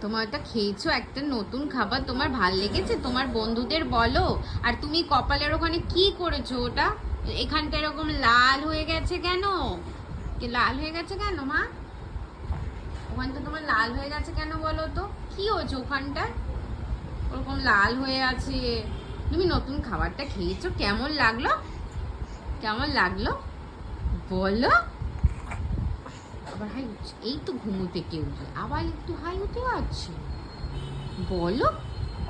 তোমার ওটা খেয়েছো, একটা নতুন খাবার তোমার ভাল লেগেছে, তোমার বন্ধুদের বলো। আর তুমি কপালের ওখানে কি করেছো ওটা? এখানটা এরকম লাল হয়ে গেছে কেন? লাল হয়ে গেছে কেন মা? ওখানটা তোমার লাল হয়ে গেছে কেন বলো তো? কি হয়েছে ওখানটা ওরকম লাল হয়ে আছে? তুমি নতুন খাবারটা খেয়েছো, কেমন লাগলো? কেমন লাগলো বলো? আবার হাই উঠছে, এই তো ঘুমো থেকে উঠে আবার একটু হাই উঠে আছে। বলো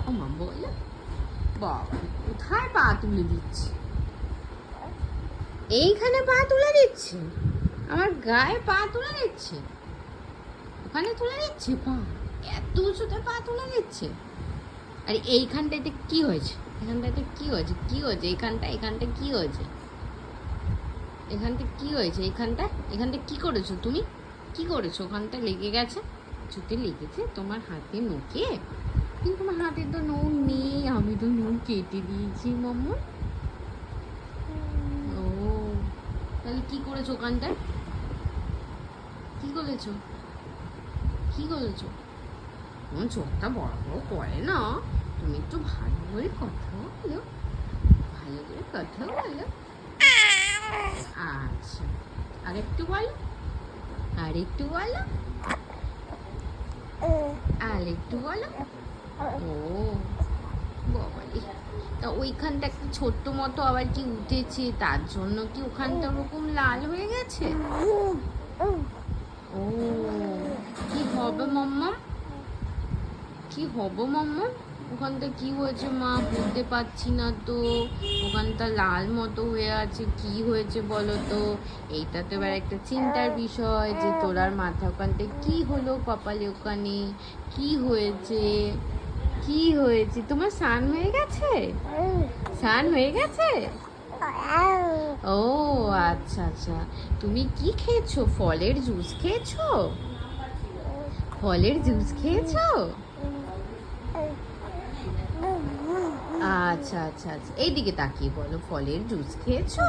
ও মা, বলো। বাবা কোথায় পা তুলে দিচ্ছে? এইখানে পা তুলে দিচ্ছে, আমার গায়ে পা তুলে দিচ্ছে, ওখানে তুলে দিচ্ছে পা, এত উঁচুতে পা তুলে দিচ্ছে। আর এইখানটাতে কি হয়েছে? এখানটাতে কি হয়েছে? কি হয়েছে এখানটা কি হয়েছে? এখানটা কি হয়েছে? এখানটা কি করেছো তুমি? কি করেছো? ওখানটা লেগে গেছে, জুতে লেগেছে তোমার হাতে নখে? কিন্তু তোমার হাতে তো নখ নেই, আমি তো নখ কেটে দিয়েছি মাম্মু। ও তাহলে কি করেছো ওখানটায়? কি করেছো? কি করেছো? তোমার চোখটা বড় বড় করে না, তুমি একটু ভালো করে কথা বলো, ভালো করে কথা বলো। আচ্ছা আরেকটু বলো, আরেকটু বলো, আরেকটু বলো। ও বাবারে, তা ওইখানটা একটা ছোট্ট মতো আবার কি উঠেছে, তার জন্য কি ওখানটা ওরকম লাল হয়ে গেছে? ও কি হবে মাম্মাম? কি হবে মাম্মাম? ওখানটা কি হয়েছে মা, বুঝতে পারছি না তো। ওখানটা লাল মতো হয়ে আছে, কি হয়েছে বলো তো? এইটা তো এবার একটা চিন্তার বিষয় যে তোরার মাথা ওখানটা কি হলো, কপালে ওখানে কি হয়েছে? কি হয়েছে? তোমার স্নান হয়ে গেছে? স্নান হয়ে গেছে? ও আচ্ছা আচ্ছা, তুমি কি খেয়েছো? ফলের জুস খেয়েছো? ফলের জুস খেয়েছো? আচ্ছা আচ্ছা আচ্ছা, এইদিকে তাকিয়ে বলো, ফলের জুস খেয়েছো?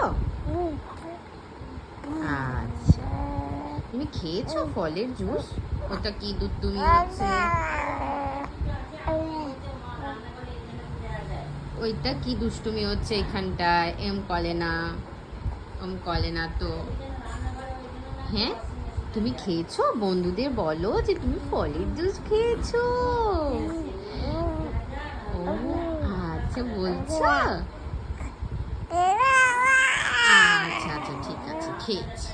আচ্ছা, তুমি খেয়েছো ফলের জুস? ওটা কি দুধ তুমি হচ্ছে, ওইটা কি দুষ্টুমি হচ্ছে এখানটায়? এম কলে না, কলে না তো। হ্যাঁ তুমি খেয়েছো? বন্ধুদের বলো যে তুমি ফলের জুস খেয়েছো। ও আচ্ছা বলছো। আচ্ছা আচ্ছা ঠিক আছে, খেয়েছি।